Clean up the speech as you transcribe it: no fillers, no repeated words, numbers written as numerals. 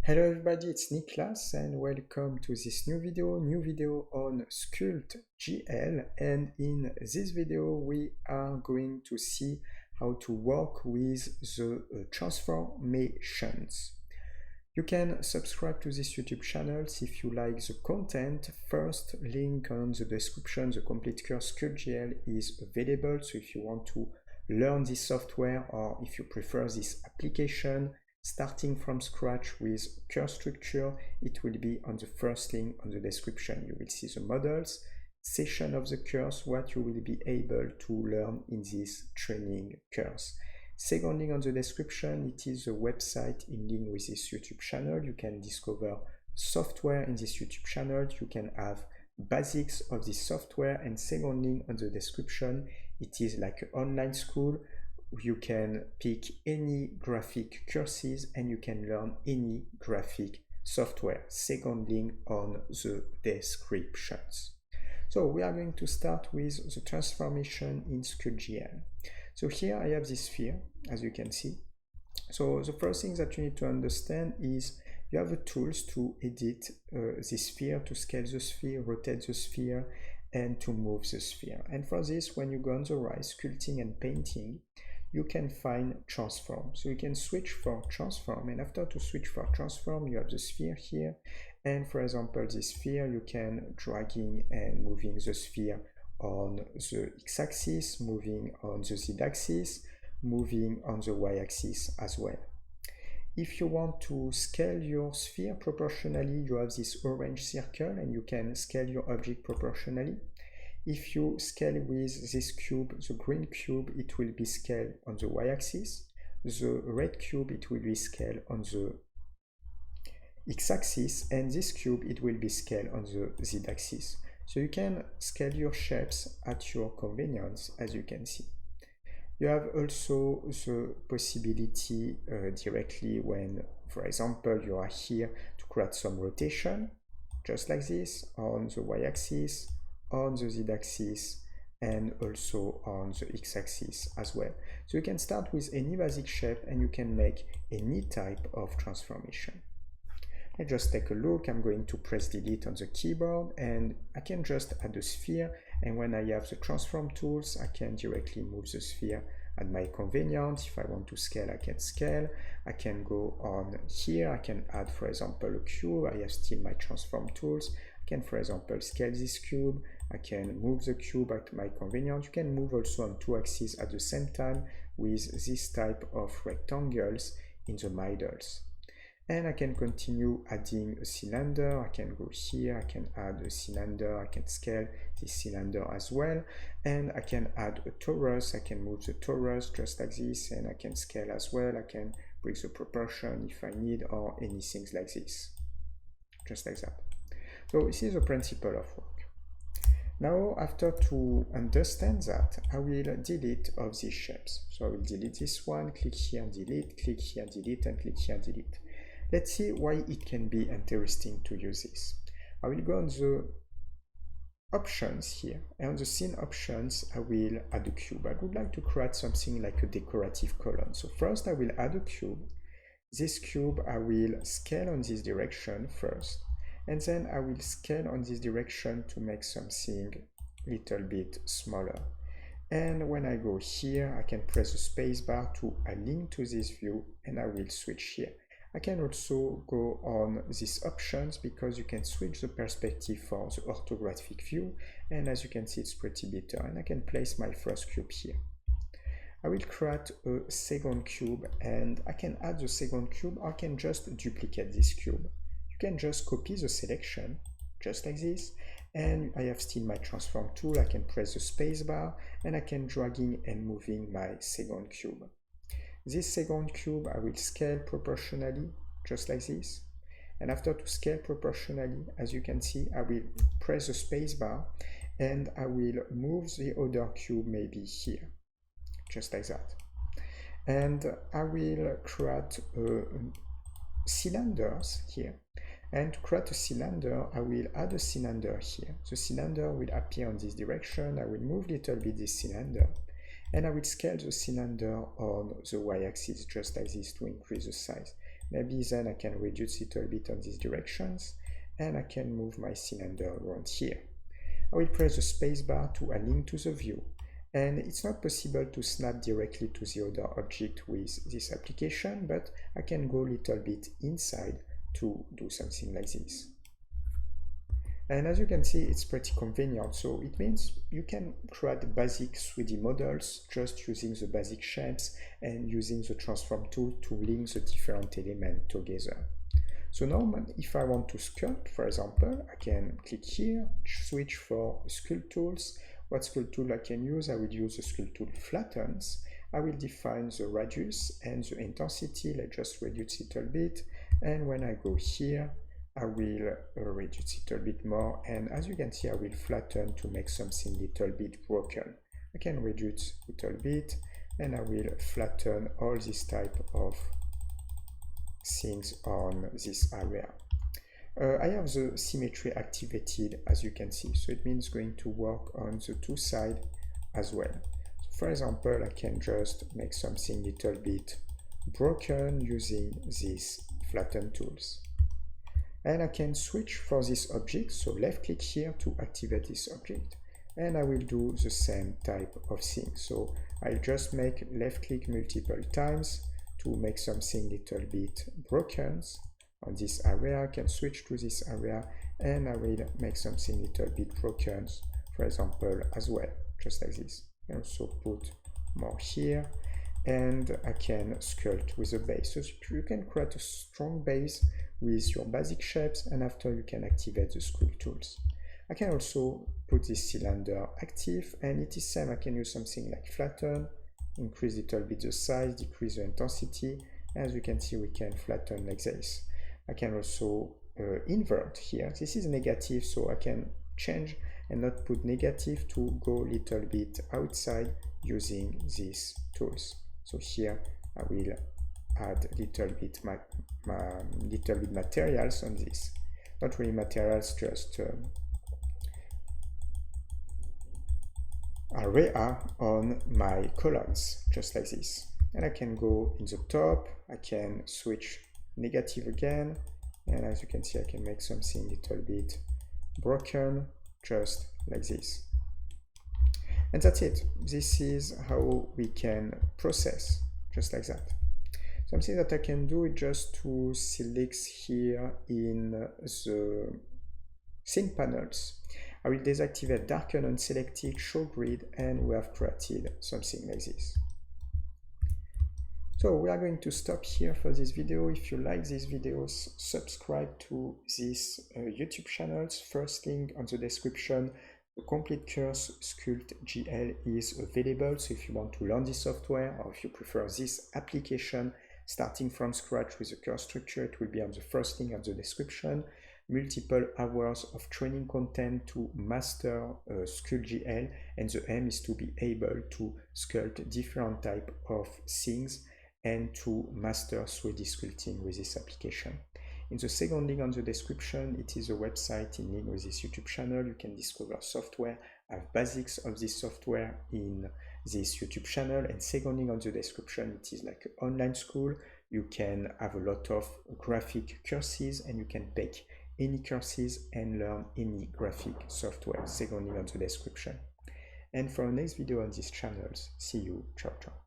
Hello everybody, it's Niklas and welcome to this new video on SculptGL, and in this video we are going to see how to work with the transformations. You can subscribe to this YouTube channel if you like the content. First link on the description, the complete course SculptGL is available, so if you want to learn this software or if you prefer this application, starting from scratch with curve structure, it will be on the first link on the description. You will see the models, session of the course, what you will be able to learn in this training course. Second link on the description, it is the website in link with this YouTube channel. You can discover software in this YouTube channel. You can have basics of this software, and second link on the description, it is like an online school. You can pick any graphic courses and you can learn any graphic software. Second link on the descriptions. So we are going to start with the transformation in SculptGL. So here I have this sphere, as you can see. So the first thing that you need to understand is you have the tools to edit this sphere, to scale the sphere, rotate the sphere, and to move the sphere. And for this, when you go on the right, sculpting and painting, you can find transform. So you can switch for transform, and after to switch for transform, you have the sphere here. And for example, this sphere, you can dragging and moving the sphere on the x-axis, moving on the z-axis, moving on the y-axis as well. If you want to scale your sphere proportionally, you have this orange circle and you can scale your object proportionally. If you scale with this cube, the green cube, it will be scaled on the y-axis. The red cube, it will be scaled on the x-axis, and this cube, it will be scaled on the z-axis. So you can scale your shapes at your convenience, as you can see. You have also the possibility directly when, for example, you are here to create some rotation, just like this, on the y-axis, on the z-axis, and also on the x-axis as well. So you can start with any basic shape and you can make any type of transformation. Let's just take a look. I'm going to press delete on the keyboard and I can just add a sphere, and when I have the transform tools, I can directly move the sphere at my convenience. If I want to scale, I can scale. I can go on here, I can add, for example, a cube. I have still my transform tools. I can, for example, scale this cube. I can move the cube at my convenience. You can move also on two axes at the same time with this type of rectangles in the middles. And I can continue adding a cylinder. I can go here, I can add a cylinder, I can scale this cylinder as well. And I can add a torus, I can move the torus just like this, and I can scale as well. I can bring the proportion if I need, or anything like this, just like that. So this is the principle of work. Now, after to understand that, I will delete of these shapes. So I will delete this one, click here, delete, click here, delete, and click here, delete. Let's see why it can be interesting to use this. I will go on the options here, and on the scene options, I will add a cube. I would like to create something like a decorative column. So first I will add a cube. This cube I will scale on this direction first, and then I will scale on this direction to make something a little bit smaller. And when I go here, I can press the space bar to align to this view, and I will switch here. I can also go on these options because you can switch the perspective for the orthographic view, and as you can see, it's pretty better. And I can place my first cube here. I will create a second cube, and I can add the second cube, or I can just duplicate this cube. You can just copy the selection, just like this, and I have still my transform tool. I can press the space bar, and I can dragging and moving my second cube. This second cube I will scale proportionally, just like this. And after to scale proportionally, as you can see, I will press the space bar and I will move the other cube maybe here, just like that. And I will create cylinders here. And to create a cylinder, I will add a cylinder here. The cylinder will appear on this direction. I will move a little bit this cylinder. And I will scale the cylinder on the y-axis just like this to increase the size. Maybe then I can reduce a little bit on these directions, and I can move my cylinder around here. I will press the spacebar to align to the view, and it's not possible to snap directly to the other object with this application, but I can go a little bit inside to do something like this. And as you can see, it's pretty convenient. So it means you can create basic 3D models just using the basic shapes and using the transform tool to link the different elements together. So now if I want to sculpt, for example, I can click here, switch for sculpt tools. What sculpt tool I can use? I will use the sculpt tool flattens. I will define the radius and the intensity. Let's just reduce it a little bit. And when I go here, I will reduce it a little bit more, and as you can see, I will flatten to make something a little bit broken. I can reduce it a little bit, and I will flatten all this type of things on this area. I have the symmetry activated, as you can see, so it means going to work on the two sides as well. So for example, I can just make something a little bit broken using these flatten tools. And I can switch for this object, so left click here to activate this object, and I will do the same type of thing. So I'll just make left click multiple times to make something a little bit broken on this area. I can switch to this area, and I will make something a little bit broken, for example, as well, just like this. I can also put more here, and I can sculpt with a base. So you can create a strong base with your basic shapes, and after you can activate the sculpt tools. I can also put this cylinder active, and it is same. I can use something like flatten, increase a little bit the size, decrease the intensity. As you can see, we can flatten like this. I can also invert here. This is negative, so I can change and not put negative to go a little bit outside using these tools. So here I will add a little bit materials on this. Not really materials, just area on my columns, just like this. And I can go in the top, I can switch negative again, and as you can see, I can make something a little bit broken, just like this. And that's it. This is how we can process, just like that. Something that I can do is just to select here in the sync panels. I will deactivate darken, unselected, show grid, and we have created something like this. So we are going to stop here for this video. If you like these videos, subscribe to this YouTube channels. First link on the description. The complete course SculptGL is available. So if you want to learn this software, or if you prefer this application starting from scratch with the course structure, it will be on the first link of the description. Multiple hours of training content to master SculptGL, and the aim is to be able to sculpt different type of things and to master 3D sculpting with this application. In the second link on the description, it is a website in link with this YouTube channel. You can discover software, have basics of this software in this YouTube channel, and second link on the description, it is like an online school. You can have a lot of graphic courses, and you can take any courses and learn any graphic software. Second link on the description. And for the next video on these channels, see you. Ciao, ciao.